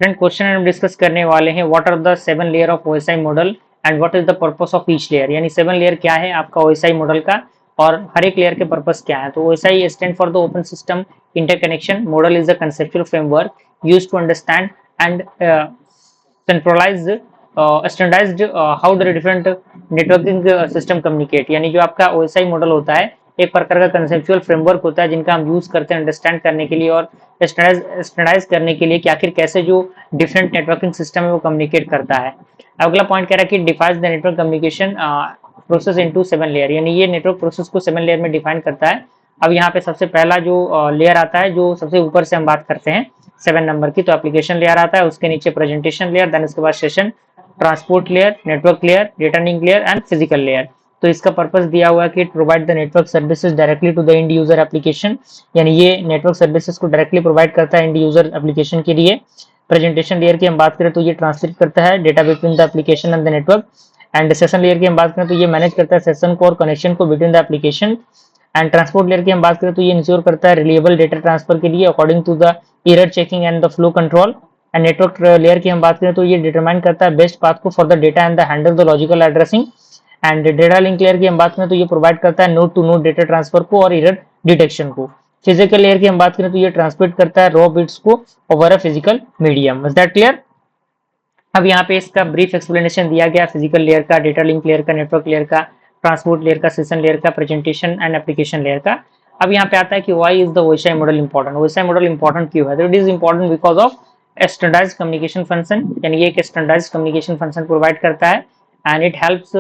Friend question हम discuss करने वाले हैं what are the 7 layer of OSI model and what is the purpose of each layer, यानी 7 layer क्या है आपका ओएसआई मॉडल का और हर एक लेयर के पर्पस क्या है। तो OSI stand for the open system interconnection model is the conceptual framework used to understand and centralized standardized how the different networking system communicate, यानी जो आपका ओएसआई मॉडल होता है एक प्रकार का कंसेप्चुअल फ्रेमवर्क होता है जिनका हम यूज करते हैं अंडरस्टैंड करने के लिए और स्टैंडर्डाइज करने के लिए कि आखिर कैसे जो डिफरेंट नेटवर्किंग सिस्टम है वो कम्युनिकेट करता है। अगला पॉइंट कह रहा है कि defines the network communication process into 7 layer, यानी ये नेटवर्क प्रोसेस को 7 लेयर में डिफाइन करता है। अब यहाँ पे सबसे पहला जो लेयर आता है जो सबसे ऊपर से हम बात करते हैं 7 नंबर की, तो एप्लीकेशन लेयर आता है, उसके नीचे प्रेजेंटेशन लेयर, देन उसके बाद session transport layer, network layer, data link layer and physical layer. तो इसका पर्पस दिया हुआ है कि provide the network services directly to the end user application, यानी ये नेटवर्क सर्विसेज को डायरेक्टली प्रोवाइड करता है एंड यूजर एप्लीकेशन के लिए। प्रेजेंटेशन लेयर की हम बात करें तो ये ट्रांसलेट करता है data between the application and the network. And session layer की हम बात करें तो ये मैनेज करता है सेशन को और कनेक्शन को between the application. And transport layer की हम बात करें तो ये इंश्योर करता है रिलेबल डेटा ट्रांसफर के लिए according to the error checking and the flow control. And network layer की हम बात करें तो ये डिटरमाइन करता है बेस्ट पाथ को for the data and the handle the logical addressing. And data link layer की हम बात करें तो ये प्रोवाइड करता है node to node data transfer को और एरर डिटेक्शन को। फिजिकल लेयर की हम बात करें तो ये ट्रांसमिट करता है रॉ बिट्स को over a physical medium. Is that clear? अब यहाँ पे इसका ब्रीफ एक्सप्लेनेशन दिया गया फिजिकल लेयर का, डेटा लिंक लेयर का, नेटवर्क लेयर का, ट्रांसपोर्ट लेयर का, सेशन लेयर का, प्रेजेंटेशन एंड एप्लीकेशन लेयर का। अब यहाँ पे आता है कि why is the OSI model important. OSI model important क्यों है? तो it is important because of standardized communication function, यानी ये एक स्टैंडर्डाइज्ड कम्युनिकेशन फंक्शन प्रोवाइड करता है and it helps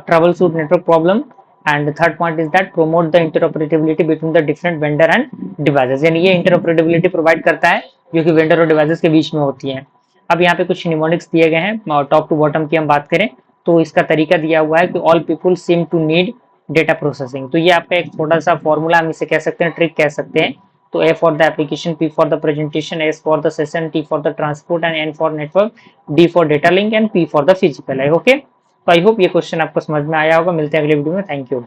trouble shoot network problem. And third point is that promote the interoperability between the different vendor and devices, यानी ये इंटरऑपरेटिबिलिटी provide करता है जो कि वेंडर और डिवाइसेस के बीच में होती है। अब यहाँ पे कुछ निमोनिक्स दिए गए हैं, टॉप टू बॉटम की हम बात करें तो इसका तरीका दिया हुआ है कि all people seem to need data processing. तो ये आपका एक छोटा सा फॉर्मूला हम इसे कह सकते हैं, ट्रिक कह सकते हैं। तो A for the application, P for the presentation, S for the session, T for the transport and N for network, D for data link and P for the physical है। ओके, तो I hope ये question आपको समझ में आया होगा। मिलते हैं अगले वीडियो में। Thank you.